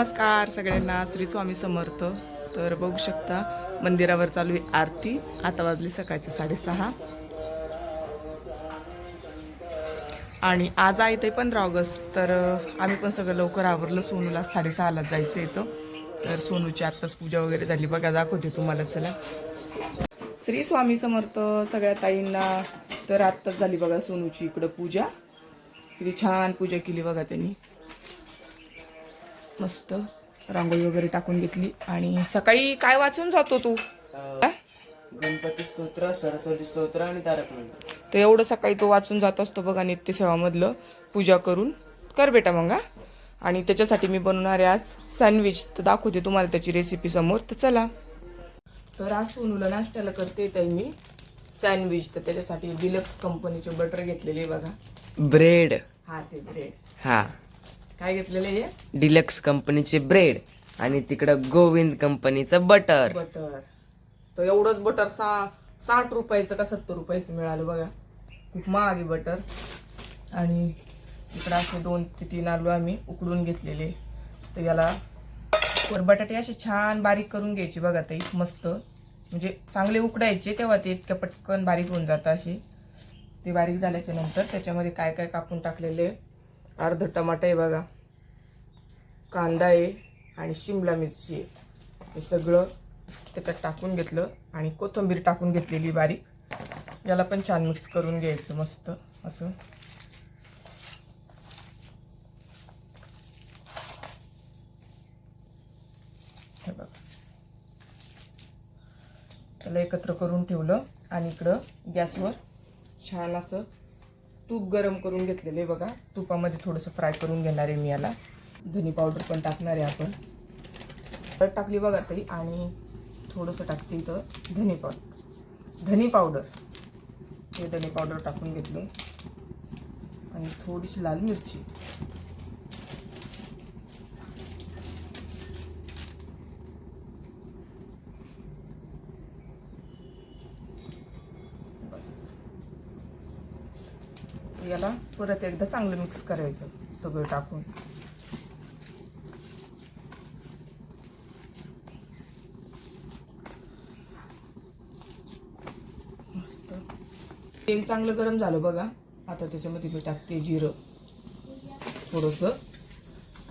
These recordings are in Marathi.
नमस्कार सगळ्यांना, श्री स्वामी समर्थ. तर बघू शकता मंदिरावर चालू आहे आरती. आता वाजली सकाळचे 6:30 आणि आज आहे ते 15 ऑगस्ट. तर आम्ही पण सगळं लवकर आवरलं. सोनूला 6:30ला जायचं येतं. तर सोनूची आत्ताच पूजा वगैरे झाली बघा, दाखवते तुम्हाला. चला. श्री स्वामी समर्थ सगळ्या ताईंना. तर आत्ताच झाली बघा सोनूची इकडं पूजा. किती छान पूजा केली बघा त्यांनी. मस्त रांगोळी वगैरे टाकून घेतली. आणि सकाळी काय वाचून जातो तू? गणपती स्तोत्र, सरस्वती स्तोत्र आणि तारक मंत्र. तर एवढं सकाळी तो वाचून जात असतो बघा नित्यसेवामधलं. पूजा करून कर बेटा मग. आणि त्याच्यासाठी मी बनवणार आहे आज सँडविच. तर दाखवते तुम्हाला त्याची रेसिपी समोर. तर चला. तर आज सोनूला नाश्त्याला करते ताई मी सँडविच. तर त्याच्यासाठी डिलक्स कंपनीचे बटर घेतलेले बघा. ब्रेड. हा, ते ब्रेड. हा, काय घेतलेलं आहे? डिलक्स कंपनीचे ब्रेड आणि तिकडं गोविंद कंपनीचं बटर. बटर. तर एवढंच बटर 60 रुपयाचं का 70 रुपयाचं मिळालं बघा. खूप महाग आहे बटर. आणि इकडं असे 2 ते 3 आलू आम्ही उकडून घेतलेले. तर याला बटाटे असे छान बारीक करून घ्यायचे बघा ताई. मस्त म्हणजे चांगले उकडायचे, तेव्हा ते इतक्या पटकन बारीक होऊन जातं. असे ते बारीक झाल्याच्या नंतर त्याच्यामध्ये काय काय कापून टाकलेले. अर्ध टमाटा आहे बघा, कांदा आहे आणि शिमला मिरची आहे. हे सगळं त्याच्यात टाकून घेतलं आणि कोथिंबीर टाकून घेतलेली बारीक. याला पण छान मिक्स करून घ्यायचं मस्त असं. हे बघा, त्याला एकत्र करून ठेवलं. आणि इकडं गॅसवर छान असं तूप गरम करून घेतलेलं आहे बघा. तुपामध्ये थोडंसं फ्राय करून घेणार आहे मी याला. धनी पावडर पण टाकणार आहे आपण. हळद टाकली बघा ताई. आणि थोडंसं टाकते इथं धनी पावडर. हे धनी पावडर टाकून घेतलं. आणि थोडीशी लाल मिरची. याला परत एकदा चांगलं मिक्स करायचं सगळं टाकून. मस्त तेल चांगलं गरम झालं बघा. आता त्याच्यामध्ये मी टाकते जिरं थोडंसं.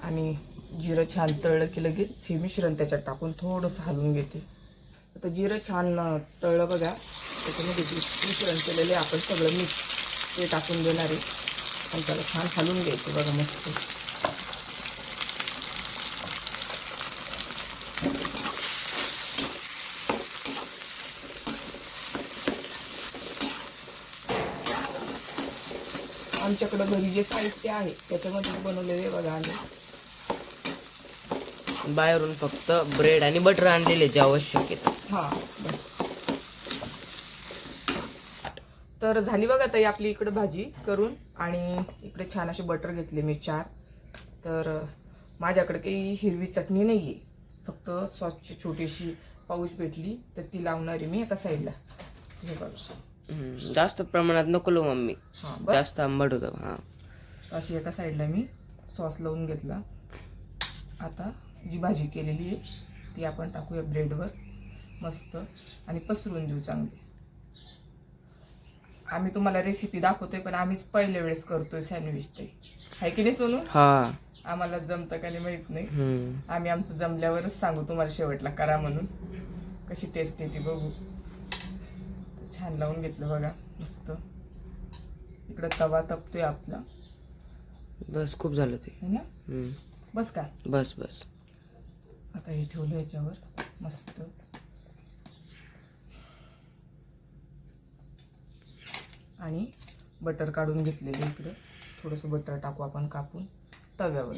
आणि जिरं छान तळलं की लगेच हे मिश्रण त्याच्यात टाकून थोडंसं हलवून घेते. आता जिरं छान तळलं बघा. त्याच्यामध्ये मिश्रण केलेले आपण सगळं मिक्स ते टाकून देणार आहे. आणि त्याला छान हलवून घ्यायचं बघा मस्त. आमच्याकडं घरी जे साहित्य आहे त्याच्यामध्ये बनवलेले बघा आम्ही. बाहेरून फक्त ब्रेड आणि बटर आणलेले जे आवश्यक आहेत. हां बस. तर झाली बघा ताई आपली इकडं भाजी करून. आणि इकडे छान असे बटर घेतले मी 4. तर माझ्याकडे काही हिरवी चटणी नाही आहे, फक्त सॉसची छोटीशी पाऊच भेटली तर ती लावणार आहे मी एका साईडला. हे बघा. जास्त प्रमाणात नको लो मम्मी. हां बस. जास्त आंबट होतं. हां, अशी एका साईडला मी सॉस लावून घेतला. आता जी भाजी केलेली आहे ती आपण टाकूया ब्रेडवर मस्त. आणि पसरून देऊ चांगली. आम्ही तुम्हाला रेसिपी दाखवतोय पण आम्हीच पहिल्या वेळेस करतोय सँडविच. ते आहे की नाही सोनू? हा, आम्हाला जमतं का नाही माहित नाही. आम्ही आमचं जमल्यावरच सांगू तुम्हाला शेवटला करा म्हणून. कशी टेस्ट येते बघू. छान लावून घेतलं बघा मस्त. इकडं तवा तपतोय आपला. बस खूप झालं ते. है ना? बस का? बस बस. आता हे ठेवलं याच्यावर मस्त. आणि बटर काढून घेतलेलं इकडं. थोडंसं बटर टाकू आपण कापून तव्यावर.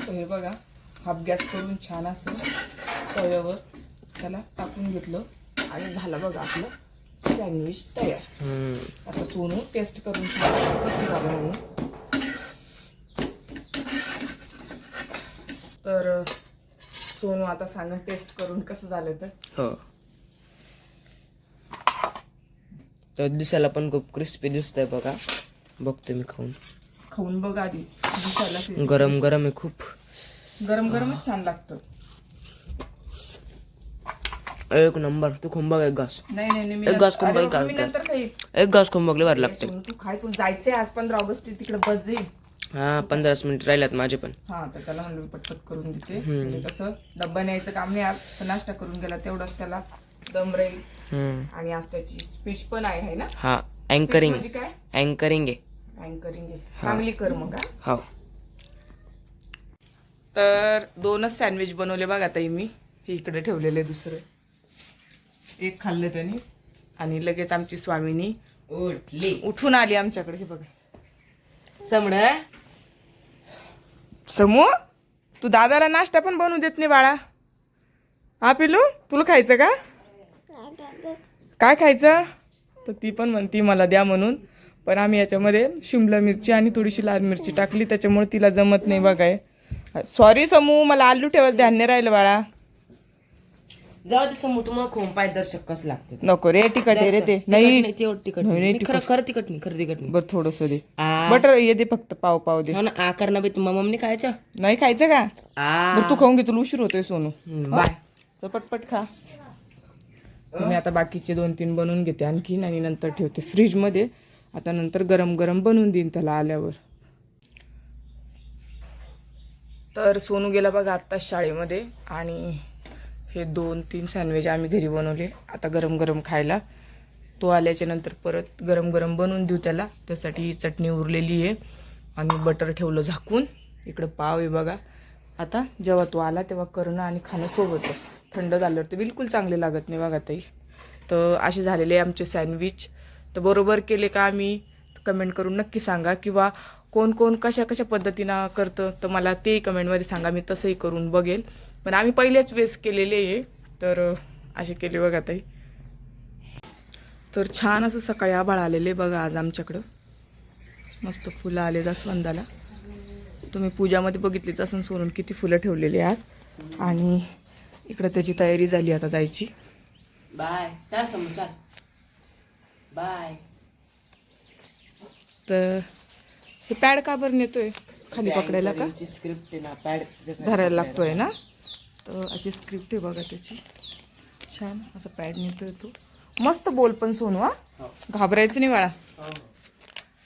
हे बघा, हाफ गॅस करून छान असं तव्यावर त्याला टाकून घेतलं. आणि झालं बघा आपलं सँडविच तयार. आता सोनू टेस्ट करून सांगतो कसं झालं म्हणून. तर सोनू आता सांगा टेस्ट करून कसं झालं तर. हो, तर दिसायला पण खूप क्रिस्पी दिसतंय बघा. बघतो मी खाऊन बघ आधी. दिसायला गरम गरम आहे खूप. गरम गरमच छान लागतं. एक नंबर. तू खाऊन बघ एक घास. नाही मी एक घास खाऊन बघ. मी नंतर खाईन. एक घास खाऊन बघले भारी लागते. तू खाय. तू जायचंय आज 15 ऑगस्ट तिकडे बस जाईल. हा 15 मिनिट राहिल्यात माझे पण. हा तर त्याला म्हणलं मी पटपट करून देते. म्हणजे कसं डब्बा न्यायचं काम नाही आज. तर नाश्ता करून गेला तेवढाच त्याला दम राहील. आणि आज त्याची स्पीच पण आहे ना. हा अँकरिंग. म्हणजे काय अँकरिंग आहे. अँकरिंग आहे. चांगली कर मग. हो. तर 2च सँडविच बनवले बघा ताई मी. हे इकडे ठेवलेले दुसरे. एक खाल्लं त्यांनी आणि लगेच आमची स्वामीनी उठून आली आमच्याकडे. हे बघा समू, तू दादाला नाश्ता पण बनवू देत नाही बाळा. हा पिलू, तुला खायचं का? काय खायचं? तर ती पण म्हणती मला द्या म्हणून. पण आम्ही याच्यामध्ये शिमला मिरची आणि थोडीशी लाल मिरची टाकली त्याच्यामुळे तिला जमत नाही बघाय. सॉरी समू, मला आलू ठेवायला ध्यान नाही राहिलं बाळा. जाऊ दे समोर तुम्हाला खूप पायदर्शक कसं लागते. नको रे, तिखट आहे रे ते. नाही तेवढं तिखट नाही. खरं तिखट नाही. बरं थोडस दे. बटर ये दे फक्त. पाव दे. हो ना. आकार ना बे तुम्हाला मम्मी खायचं नाही खायचं का? बरं तू खाऊन घे, तुला उशीर होतोय सोनू. बाय. तर पटपट खा. तुम्ही आता बाकीचे 2-3 बनवून घेते आणखीन आणि नंतर ठेवते फ्रीजमध्ये. आता नंतर गरम गरम बनवून देईन त्याला आल्यावर. तर सोनू गेला बघा आत्ता शाळेमध्ये आणि हे 2-3 सँडविच आम्ही घरी बनवले आता गरम गरम खायला. तो आल्याच्या नंतर परत गरम गरम बनवून देऊ त्याला. त्यासाठी चटणी उरलेली आहे आणि बटर ठेवलं झाकून. इकडं पाव आहे बघा. आता जेव्हा तो आला तेव्हा करणं आणि खाणं सोबत आहे. थंड झाल्यावर ते बिलकुल चांगले लागत नाही बघा ताई. तर असे झालेले आमचे सँडविच. तर बरोबर केले का आम्ही कमेंट करून नक्की सांगा. किंवा कोण कोण कशा पद्धतीनं करतं तर मला तेही कमेंटमध्ये सांगा. मी तसंही करून बघेल. पण आम्ही पहिल्याच वेळेस केलेले आहे. तर असे केले बघा ताई. तर छान असं सकाळी आभाळ आलेले बघा आज आमच्याकडं. मस्त फुलं आले जास्वंदाला. तुम्ही पूजामध्ये बघितलीच असं सोडून किती फुलं ठेवलेली आज. आणि इकडं त्याची तयारी झाली आता जायची. बाय. चाल समोर चाल. बाय. तर हे पॅड का बरं नेतोय खाली पकडायला का? स्क्रिप्ट आहे ना, पॅड धरायला लागतोय ना. तर अशी स्क्रिप्ट आहे बघा त्याची. छान असं पॅड नेतोय तो. मस्त बोल पण सोनू. हा घाबरायचं नाही बाळा.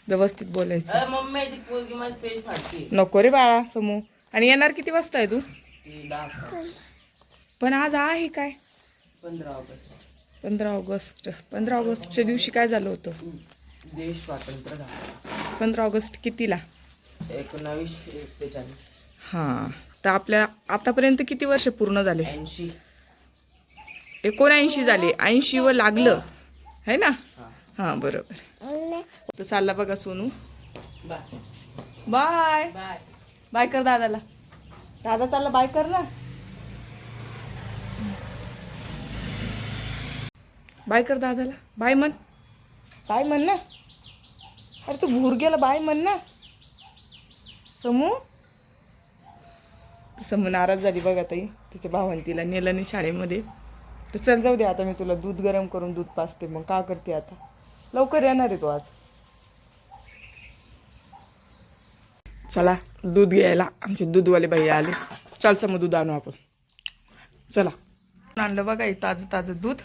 व्यवस्थित बोलायचं. मम्मी ती पोरगी माझी पेज फाडते. नको रे बाळा समू. आणि येणार किती वाजता आहे तू? 10. पण आज आहे काय? 15 ऑगस्ट. 15 ऑगस्टच्या दिवशी काय झालं होतं? देश स्वातंत्र्य झाला. 15 ऑगस्ट कितीला? 1941. हां. तर आपल्या आतापर्यंत किती वर्ष पूर्ण झाले? 80. 79 झाले. 80 व लागलं है ना. हां बरोबर. तर चालला बघा Sonu. Bye. Bye bye. Bye कर दादाला. दादा चालला बाय कर ना. बाय कर दादाला. बाय म्हण. बाय म्हण ना. अरे तू भूर गेला. बाय म्हण ना समू. समू नाराज झाली बघा ताई. तिच्या भावाने तिला नेलं नाही शाळेमध्ये. तर चल जाऊ दे आता मी तुला दूध गरम करून दूध पाजते. मग का करते आता. लवकर येणार आहे तो आज. चला दूध घ्यायला आमचे दूधवाले बाई आले. चल समू दूध आणू आपण. चला आणलं बघा हे ताजं दूध.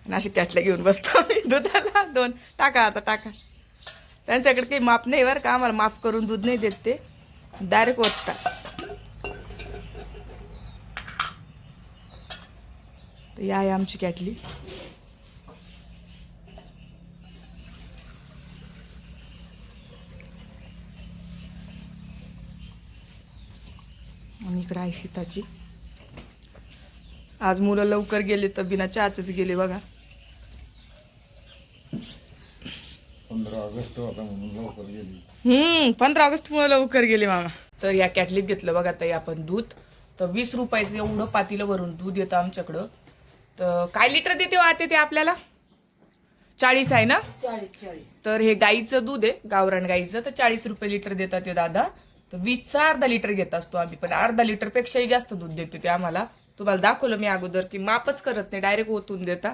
आणि अशी कॅटल्या घेऊन बसतो आम्ही दुधाला. 2 टाका आता टाका. त्यांच्याकडे काही माप नाही बरं का. आम्हाला माप करून दूध नाही देत ते. डायरेक्ट ओतता. तर या आहे आमची कॅटली. आणि इकडे आहे सीताची. आज मुलं लवकर गेले तर बिना चहाचेच गेले बघा. 15 ऑगस्ट होता म्हणून लवकर गेली. 15 ऑगस्ट मुळे लवकर गेले मामा. तर या कॅटलीत घेतलं बघा ताई आपण दूध. तर 20 रुपयाचं एवढं पातीलं भरून दूध येतं आमच्याकडं. तर काय लिटर देते वाहते ते आपल्याला 40 आहे ना. 40. तर हे गाईचं दूध आहे गावरान गाईचं, तर 40 रुपये लिटर देतात ते दादा. तर 20चा अर्धा लिटर घेत असतो आम्ही, पण अर्धा लिटर पेक्षाही जास्त दूध देते ते आम्हाला. तुम्हाला दाखवलं मी अगोदर की मापच करत नाही, डायरेक्ट ओतून देता.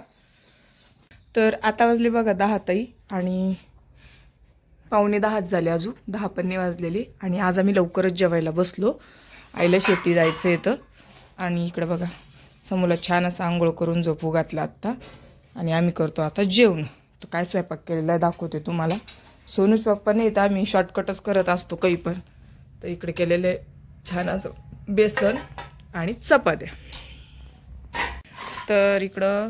तर आता वाजले बघा 10 ताई आणि 9:45 झाले, अजून 10 पण नाही वाजलेले. आणि आज आम्ही लवकरच जेवायला बसलो. आईला शेती जायचं येतं. आणि इकडं बघा समूला छान असं आंघोळ करून झोपू घातला आत्ता. आणि आम्ही करतो आता जेवण. तर काय स्वयंपाक केलेला आहे दाखवते तुम्हाला. सोनूच पप्पा नाही तर आम्ही शॉर्टकटच करत असतो काही पण. तर इकडे केलेले छान असं बेसन आणि चपात्या. तर इकडं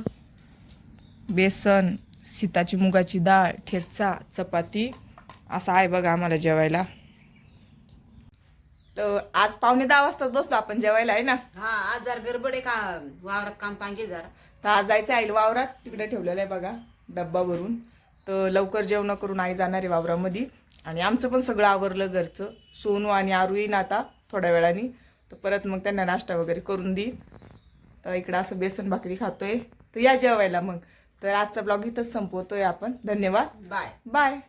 बेसन, सीताची मुगाची डाळ, ठेचा, चपाती असं आहे बघा आम्हाला जेवायला. तर आज 9:45 वाजताच बसलो आपण जेवायला आहे ना. हा आज जरा गडबड आहे का वावरात काम पांगे जरा. तर आज जायचं आहे वावरात, तिकडे ठेवलेलं आहे बघा डब्बा भरून. तर लवकर जेवण करून आई जाणार आहे वावरामध्ये. आणि आमचं पण सगळं आवरलं घरचं. सोनू आणि आरू येईन आता थोड्या वेळाने, तर परत मग त्यांना नाश्ता वगैरे करून देईन. तर इकडं असं बेसन भाकरी खातोय. तर या जेवायला मग. तर आजचा ब्लॉग इथंच संपवतोय आपण. धन्यवाद. बाय. बाय.